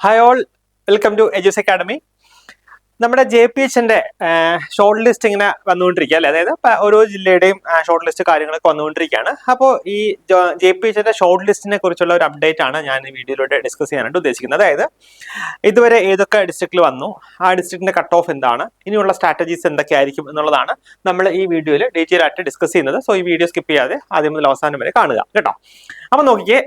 Hi all, welcome to Edus Academy. നമ്മുടെ JPHന്റെ short list ഇങ്ങനെ വന്നുകൊണ്ടിരിക്കുക അല്ലേ, അതായത് ഓരോ ജില്ലയുടെയും ഷോർട്ട് ലിസ്റ്റ് കാര്യങ്ങളൊക്കെ വന്നുകൊണ്ടിരിക്കുകയാണ്. അപ്പോൾ ഈ JPHന്റെ ഷോർട്ട് ലിസ്റ്റിനെ കുറിച്ചുള്ള ഒരു അപ്ഡേറ്റ് ആണ് ഞാൻ ഈ വീഡിയോയിലൂടെ ഡിസ്കസ് ചെയ്യാനായിട്ട് ഉദ്ദേശിക്കുന്നത്. അതായത് ഇതുവരെ ഏതൊക്കെ ഡിസ്ട്രിക്റ്റിൽ വന്നു, ആ ഡിസ്ട്രിക്റ്റിന്റെ കട്ട് ഓഫ് എന്താണ്, ഇനിയുള്ള സ്ട്രാറ്റജീസ് എന്തൊക്കെയായിരിക്കും എന്നുള്ളതാണ് നമ്മൾ ഈ വീഡിയോയിൽ ഡീറ്റെയിൽ ആയിട്ട് ഡിസ്കസ് ചെയ്യുന്നത്. സോ ഈ വീഡിയോ സ്കിപ്പ് ചെയ്യാതെ ആദ്യം മുതൽ അവസാനം വരെ കാണുക കേട്ടോ. അപ്പൊ നോക്കിയേ,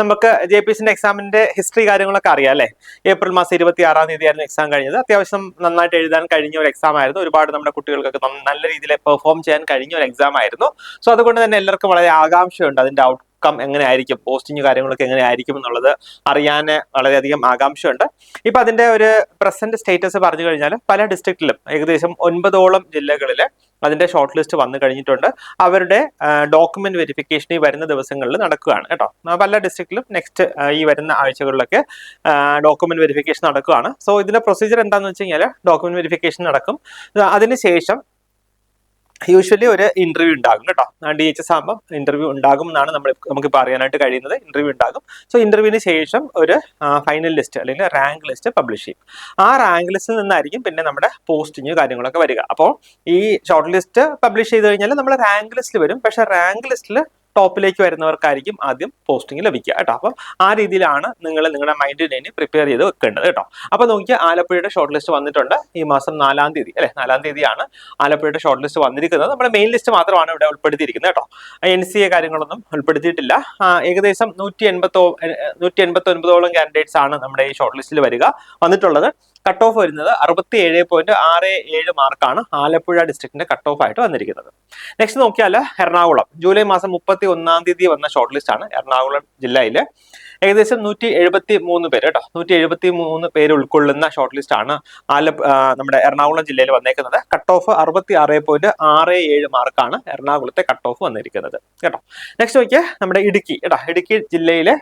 നമുക്ക് JPHന്റെ എക്സാമിന്റെ ഹിസ്റ്ററി കാര്യങ്ങളൊക്കെ അറിയാം അല്ലേ. ഏപ്രിൽ മാസം 26-ാം തീയതിയായിരുന്നു എക്സാം കഴിഞ്ഞത്. അത്യാവശ്യം നന്നായിട്ട് എഴുതാൻ കഴിഞ്ഞ ഒരു എക്സാം ആയിരുന്നു. ഒരുപാട് നമ്മുടെ കുട്ടികൾക്കൊക്കെ നല്ല രീതിയിൽ പെർഫോം ചെയ്യാൻ കഴിഞ്ഞ ഒരു എക്സാം ആയിരുന്നു. സോ അതുകൊണ്ട് തന്നെ എല്ലാവർക്കും വളരെ ആകാംക്ഷയുണ്ട് അതിന്റെ ഔട്ട്കം എങ്ങനെയായിരിക്കും, പോസ്റ്റിംഗ് കാര്യങ്ങളൊക്കെ എങ്ങനെയായിരിക്കും എന്നുള്ളത് അറിയാൻ വളരെയധികം ആകാംക്ഷയുണ്ട്. ഇപ്പൊ അതിന്റെ ഒരു പ്രസന്റ് സ്റ്റേറ്റസ് പറഞ്ഞു കഴിഞ്ഞാൽ പല ഡിസ്ട്രിക്റ്റിലും ഏകദേശം 9ഓളം ജില്ലകളിൽ അതിന്റെ ഷോർട്ട് ലിസ്റ്റ് വന്നു കഴിഞ്ഞിട്ടുണ്ട്. അവരുടെ ഡോക്യുമെന്റ് വെരിഫിക്കേഷൻ ഈ വരുന്ന ദിവസങ്ങളിൽ നടക്കുകയാണ് കേട്ടോ. പല ഡിസ്ട്രിക്റ്റിലും നെക്സ്റ്റ് ഈ വരുന്ന ആഴ്ചകളിലൊക്കെ ഡോക്യുമെന്റ് വെരിഫിക്കേഷൻ നടക്കുകയാണ്. സോ ഇതിന്റെ പ്രൊസീജിയർ എന്താണെന്ന് വെച്ച് കഴിഞ്ഞാൽ ഡോക്യുമെന്റ് വെരിഫിക്കേഷൻ നടക്കും. അതിനുശേഷം യൂഷ്വലി ഒരു ഇന്റർവ്യൂ ഉണ്ടാകും കേട്ടോ. DHS ആകുമ്പോൾ ഇന്റർവ്യൂ ഉണ്ടാകും എന്നാണ് നമുക്ക് പറയാനായിട്ട് കഴിയുന്നത്. ഇന്റർവ്യൂ ഉണ്ടാകും. സോ ഇന്റർവ്യൂവിന് ശേഷം ഒരു ഫൈനൽ ലിസ്റ്റ് അല്ലെങ്കിൽ റാങ്ക് ലിസ്റ്റ് പബ്ലിഷ് ചെയ്യും. ആ റാങ്ക് ലിസ്റ്റിൽ നിന്നായിരിക്കും പിന്നെ നമ്മുടെ പോസ്റ്റിങ് കാര്യങ്ങളൊക്കെ വരിക. അപ്പോൾ ഈ ഷോർട്ട് ലിസ്റ്റ് പബ്ലിഷ് ചെയ്ത് കഴിഞ്ഞാൽ നമ്മൾ റാങ്ക് ലിസ്റ്റിൽ വരും. പക്ഷെ റാങ്ക് ലിസ്റ്റിൽ ടോപ്പിലേക്ക് വരുന്നവർക്കായിരിക്കും ആദ്യം പോസ്റ്റിംഗ് ലഭിക്കുക കേട്ടോ. അപ്പം ആ രീതിയിലാണ് നിങ്ങൾ നിങ്ങളുടെ മൈൻഡിനെ പ്രിപ്പയർ ചെയ്ത് വെക്കേണ്ടത് കേട്ടോ. അപ്പൊ നോക്കിയാൽ ആലപ്പുഴയുടെ ഷോർട്ട് ലിസ്റ്റ് വന്നിട്ടുണ്ട്. ഈ മാസം 4-ാം തീയതി അല്ലെ, 4-ാം തീയതിയാണ് ആലപ്പുഴയുടെ ഷോർട്ട് ലിസ്റ്റ് വന്നിരിക്കുന്നത്. നമ്മുടെ മെയിൻ ലിസ്റ്റ് മാത്രമാണ് ഇവിടെ ഉൾപ്പെടുത്തിയിരിക്കുന്നത് കേട്ടോ. NCA കാര്യങ്ങളൊന്നും ഉൾപ്പെടുത്തിയിട്ടില്ല. ഏകദേശം 189ഓളം കാൻഡിഡേറ്റ്സ് ആണ് നമ്മുടെ ഈ ഷോർട്ട് ലിസ്റ്റിൽ വന്നിട്ടുള്ളത്. കട്ട് ഓഫ് വരുന്നത് 67.67 മാർക്കാണ് ആലപ്പുഴ ഡിസ്ട്രിക്റ്റിന്റെ കട്ട് ഓഫ് ആയിട്ട് വന്നിരിക്കുന്നത്. നെക്സ്റ്റ് നോക്കിയാൽ എറണാകുളം ജൂലൈ മാസം 31-ാം തീയതി വന്ന ഷോർട്ട് ലിസ്റ്റ് ആണ്. എറണാകുളം ജില്ലയിലെ ഏകദേശം 173 പേര് കേട്ടോ, 173 പേര് ഉൾക്കൊള്ളുന്ന ഷോർട്ട് ലിസ്റ്റ് ആണ് നമ്മുടെ എറണാകുളം ജില്ലയിൽ വന്നേക്കുന്നത്. കട്ട് ഓഫ് 66.67 മാർക്കാണ് എറണാകുളത്തെ കട്ട് ഓഫ് വന്നിരിക്കുന്നത് കേട്ടോ. നെക്സ്റ്റ് നോക്കിയാൽ നമ്മുടെ ഇടുക്കി കേട്ടോ. ഇടുക്കി ജില്ലയിലെ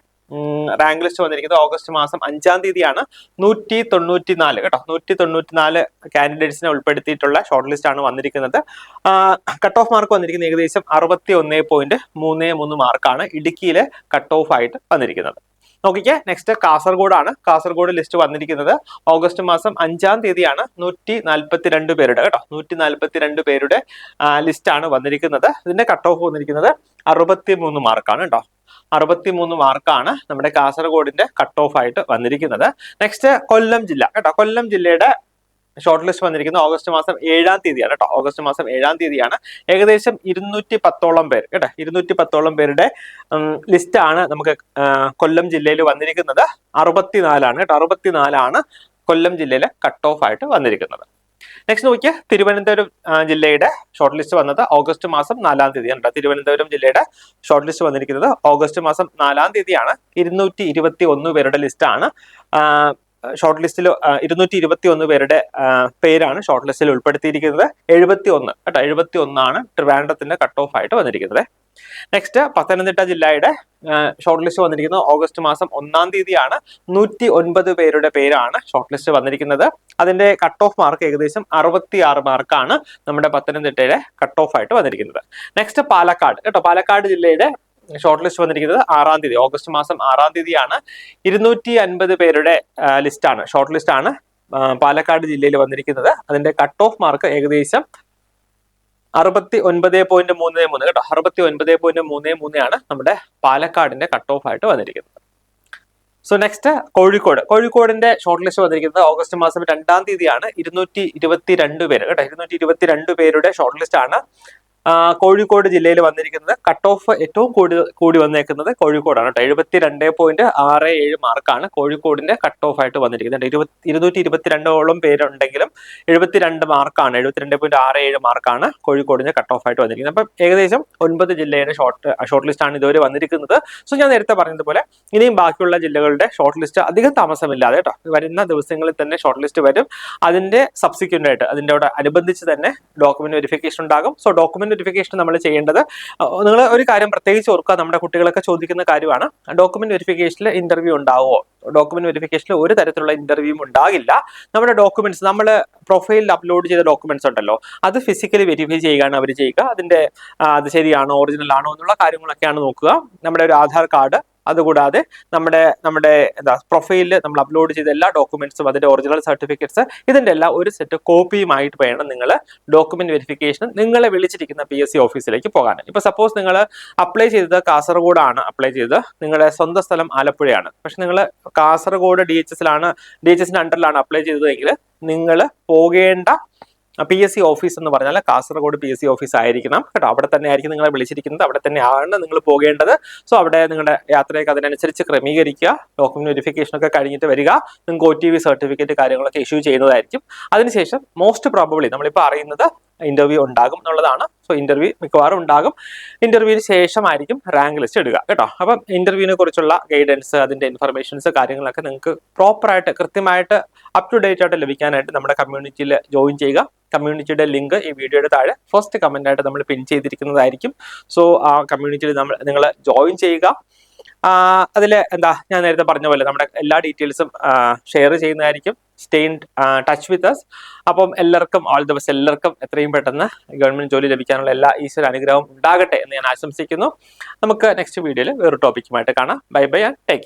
റാങ്ക് ലിസ്റ്റ് വന്നിരിക്കുന്നത് ഓഗസ്റ്റ് മാസം 5-ാം തീയതിയാണ്. 194 കേട്ടോ, 194 കാൻഡിഡേറ്റ്സിനെ ഉൾപ്പെടുത്തിയിട്ടുള്ള ഷോർട്ട് ലിസ്റ്റ് ആണ് വന്നിരിക്കുന്നത്. കട്ട് ഓഫ് മാർക്ക് വന്നിരിക്കുന്നത് ഏകദേശം 61.33 മാർക്കാണ് ഇടുക്കിയിലെ കട്ട് ഓഫ് ആയിട്ട് വന്നിരിക്കുന്നത്. നോക്കിക്കേ, നെക്സ്റ്റ് കാസർഗോഡാണ്. കാസർഗോഡ് ലിസ്റ്റ് വന്നിരിക്കുന്നത് ഓഗസ്റ്റ് മാസം 5-ാം തീയതിയാണ്. 142 പേരുടെ കേട്ടോ, 142 പേരുടെ ലിസ്റ്റ് ആണ് വന്നിരിക്കുന്നത്. ഇതിന്റെ കട്ട് ഓഫ് വന്നിരിക്കുന്നത് 63 മാർക്കാണ് കേട്ടോ. 63 മാർക്കാണ് നമ്മുടെ കാസർഗോഡിന്റെ കട്ട് ഓഫ് ആയിട്ട് വന്നിരിക്കുന്നത്. നെക്സ്റ്റ് കൊല്ലം ജില്ല കേട്ടോ. കൊല്ലം ജില്ലയുടെ ഷോർട്ട് ലിസ്റ്റ് വന്നിരിക്കുന്നത് ഓഗസ്റ്റ് മാസം 7-ാം തീയതിയാണ് കേട്ടോ. ഓഗസ്റ്റ് മാസം 7-ാം തീയതിയാണ്. ഏകദേശം 210ഓളം പേര് കേട്ടോ, 210ഓളം പേരുടെ ലിസ്റ്റ് ആണ് നമുക്ക് കൊല്ലം ജില്ലയിൽ വന്നിരിക്കുന്നത്. 64 കേട്ടോ, 64 കൊല്ലം ജില്ലയിലെ കട്ട് ഓഫ് ആയിട്ട് വന്നിരിക്കുന്നത്. നെക്സ്റ്റ് നോക്കിയാൽ തിരുവനന്തപുരം ജില്ലയുടെ ഷോർട്ട് ലിസ്റ്റ് വന്നത് ഓഗസ്റ്റ് മാസം 4-ാം തീയതിയാണ്. തിരുവനന്തപുരം ജില്ലയുടെ ഷോർട്ട് ലിസ്റ്റ് വന്നിരിക്കുന്നത് ഓഗസ്റ്റ് മാസം 4-ാം തീയതിയാണ്. 221 പേരുടെ ലിസ്റ്റാണ് ഷോർട്ട് ലിസ്റ്റിൽ. 221 പേരുടെ പേരാണ് ഷോർട്ട് ലിസ്റ്റിൽ ഉൾപ്പെടുത്തിയിരിക്കുന്നത്. 71 കേട്ടോ, 71 ട്രിവാൻഡ്രത്തിന്റെ കട്ട് ഓഫ് ആയിട്ട് വന്നിരിക്കുന്നത്. നെക്സ്റ്റ് പത്തനംതിട്ട ജില്ലയുടെ ഷോർട്ട് ലിസ്റ്റ് വന്നിരിക്കുന്നത് ഓഗസ്റ്റ് മാസം 1-ാം തീയതിയാണ്. 109 പേരുടെ പേരാണ് ഷോർട്ട് ലിസ്റ്റ് വന്നിരിക്കുന്നത്. അതിന്റെ കട്ട് ഓഫ് മാർക്ക് ഏകദേശം 66 മാർക്കാണ് നമ്മുടെ പത്തനംതിട്ടയുടെ കട്ട് ഓഫ് ആയിട്ട് വന്നിരിക്കുന്നത്. നെക്സ്റ്റ് പാലക്കാട് കേട്ടോ. പാലക്കാട് ജില്ലയുടെ ഷോർട്ട് ലിസ്റ്റ് വന്നിരിക്കുന്നത് 6-ാം തീയതി, ഓഗസ്റ്റ് മാസം 6-ാം തീയതിയാണ്. 250 പേരുടെ ലിസ്റ്റാണ്, ഷോർട്ട് ലിസ്റ്റ് ആണ് പാലക്കാട് ജില്ലയിൽ വന്നിരിക്കുന്നത്. അതിന്റെ കട്ട് ഓഫ് മാർക്ക് ഏകദേശം 69.33 കേട്ടോ, 69.33 നമ്മുടെ പാലക്കാടിന്റെ കട്ട് ഓഫ് ആയിട്ട് വന്നിരിക്കുന്നത്. സോ നെക്സ്റ്റ് കോഴിക്കോടിന്റെ ഷോർട്ട് ലിസ്റ്റ് വന്നിരിക്കുന്നത് ഓഗസ്റ്റ് മാസം 2-ാം തീയതിയാണ്. 222 പേര് കേട്ടോ, 222 പേരുടെ ഷോർട്ട് ലിസ്റ്റ് ആണ് കോഴിക്കോട് ജില്ലയിൽ വന്നിരിക്കുന്നത്. കട്ട് ഓഫ് ഏറ്റവും കൂടി വന്നേക്കുന്നത് കോഴിക്കോടാണ് കേട്ടോ. 72.67 മാർക്കാണ് കോഴിക്കോടിന്റെ കട്ട് ഓഫ് ആയിട്ട് വന്നിരിക്കുന്നത്. 222ഓളം പേരുണ്ടെങ്കിലും 72 മാർക്കാണ്, 72.67 മാർക്കാണ് കോഴിക്കോടിന്റെ കട്ട് ഓഫ് ആയിട്ട് വന്നിരിക്കുന്നത്. അപ്പം ഏകദേശം 9 ജില്ലയുടെ ഷോർട്ട് ലിസ്റ്റ് ആണ് ഇതുവരെ വന്നിരിക്കുന്നത്. സോ ഞാൻ നേരത്തെ പറഞ്ഞതുപോലെ ഇനിയും ബാക്കിയുള്ള ജില്ലകളുടെ ഷോർട്ട് ലിസ്റ്റ് അധികം താമസമില്ലാതെ കേട്ടോ വരുന്ന ദിവസങ്ങളിൽ തന്നെ ഷോർട്ട് ലിസ്റ്റ് വരും. അതിന്റെ സബ്സിക്വന്റ് ആയിട്ട് അതിൻ്റെ അനുബന്ധിച്ച് തന്നെ ഡോക്യുമെന്റ് വെരിഫിക്കേഷൻ ഉണ്ടാകും. സോ ഡോക്യുമെന്റ് വെരിഫിക്കേഷൻ നമ്മൾ ചെയ്യേണ്ടത്, നിങ്ങൾ ഒരു കാര്യം പ്രത്യേകിച്ച് ഓർക്കുക, നമ്മുടെ കുട്ടികളൊക്കെ ചോദിക്കുന്ന കാര്യമാണ്, ഡോക്യുമെന്റ് വെരിഫിക്കേഷനിൽ ഇന്റർവ്യൂ ഉണ്ടാവുമോ? ഡോക്യുമെന്റ് വെരിഫിക്കേഷനിൽ ഒരു തരത്തിലുള്ള ഇന്റർവ്യൂവും ഉണ്ടാകില്ല. നമ്മുടെ ഡോക്യുമെന്റ്സ്, നമ്മൾ പ്രൊഫൈലിൽ അപ്ലോഡ് ചെയ്ത ഡോക്യുമെന്റ്സ് ഉണ്ടല്ലോ, അത് ഫിസിക്കലി വെരിഫൈ ചെയ്യുകയാണ് അവർ ചെയ്യുക. അത് ശരിയാണോ, ഒറിജിനൽ ആണോ എന്നുള്ള കാര്യങ്ങളൊക്കെയാണ് നോക്കുക. നമ്മുടെ ഒരു ആധാർ കാർഡ്, അതുകൂടാതെ നമ്മുടെ എന്താ പ്രൊഫൈലിൽ നമ്മൾ അപ്ലോഡ് ചെയ്ത എല്ലാ ഡോക്യുമെന്റ്സും അതിന്റെ ഒറിജിനൽ സർട്ടിഫിക്കറ്റ്സ് ഇതിന്റെ എല്ലാം ഒരു സെറ്റ് കോപ്പിയുമായിട്ട് വേണം നിങ്ങൾ ഡോക്യുമെന്റ് വെരിഫിക്കേഷൻ നിങ്ങളെ വിളിച്ചിരിക്കുന്ന PSC ഓഫീസിലേക്ക് പോകാൻ. ഇപ്പൊ സപ്പോസ് നിങ്ങൾ അപ്ലൈ ചെയ്തത് കാസർഗോഡാണ് അപ്ലൈ ചെയ്തത്, നിങ്ങളുടെ സ്വന്തം സ്ഥലം ആലപ്പുഴയാണ്, പക്ഷെ നിങ്ങൾ കാസർഗോഡ് DHSന്റെ അണ്ടറിലാണ് അപ്ലൈ ചെയ്തതെങ്കിൽ നിങ്ങൾ പോകേണ്ട PSC ഓഫീസ് എന്ന് പറഞ്ഞാൽ കാസർഗോഡ് PSC ഓഫീസ് ആയിരിക്കണം കേട്ടോ. അവിടെ തന്നെ ആയിരിക്കും നിങ്ങളെ വിളിച്ചിരിക്കുന്നത്, അവിടെ തന്നെയാണ് നിങ്ങൾ പോകേണ്ടത്. സോ അവിടെ നിങ്ങളുടെ യാത്രയൊക്കെ അതിനനുസരിച്ച് ക്രമീകരിക്കുക. ഡോക്യുമെന്റ് വെരിഫിക്കേഷൻ ഒക്കെ കഴിഞ്ഞിട്ട് വരിക. നിങ്ങൾക്ക് OTV സർട്ടിഫിക്കറ്റ് കാര്യങ്ങളൊക്കെ ഇഷ്യൂ ചെയ്യുന്നതായിരിക്കും. അതിനുശേഷം മോസ്റ്റ് പ്രോബബ്ലി നമ്മളിപ്പോൾ അറിയുന്നത് ഇന്റർവ്യൂ ഉണ്ടാകും എന്നുള്ളതാണ്. സോ ഇന്റർവ്യൂ മിക്കവാറും ഉണ്ടാകും. ഇന്റർവ്യൂവിന് ശേഷമായിരിക്കും റാങ്ക് ലിസ്റ്റ് ഇടുക കേട്ടോ. അപ്പം ഇന്റർവ്യൂവിനെ കുറിച്ചുള്ള ഗൈഡൻസ്, അതിന്റെ ഇൻഫർമേഷൻസ് കാര്യങ്ങളൊക്കെ നിങ്ങൾക്ക് പ്രോപ്പറായിട്ട് കൃത്യമായിട്ട് അപ് ടു ഡേറ്റ് ആയിട്ട് ലഭിക്കാനായിട്ട് നമ്മുടെ കമ്മ്യൂണിറ്റിയിൽ ജോയിൻ ചെയ്യുക. കമ്മ്യൂണിറ്റിയുടെ ലിങ്ക് ഈ വീഡിയോയുടെ താഴെ ഫസ്റ്റ് കമന്റ് ആയിട്ട് നമ്മൾ പിൻ ചെയ്തിരിക്കുന്നതായിരിക്കും. സോ ആ കമ്മ്യൂണിറ്റിയിൽ നിങ്ങൾ ജോയിൻ ചെയ്യുക. അതിൽ എന്താ ഞാൻ നേരത്തെ പറഞ്ഞ പോലെ നമ്മുടെ എല്ലാ ഡീറ്റെയിൽസും ഷെയർ ചെയ്യുന്നതായിരിക്കും. Stay in touch with us. അപ്പം എല്ലാവർക്കും ഓൾ ദി ബെസ്റ്റ്. എല്ലാവർക്കും എത്രയും പെട്ടെന്ന് ഗവൺമെന്റ് ജോലി ലഭിക്കാനുള്ള എല്ലാ ഈശ്വര അനുഗ്രഹവും ഉണ്ടാകട്ടെ എന്ന് ഞാൻ ആശംസിക്കുന്നു. നമുക്ക് നെക്സ്റ്റ് വീഡിയോയിൽ വേറൊരു ടോപ്പിക്കുമായിട്ട് കാണാം. Bye bye and take care.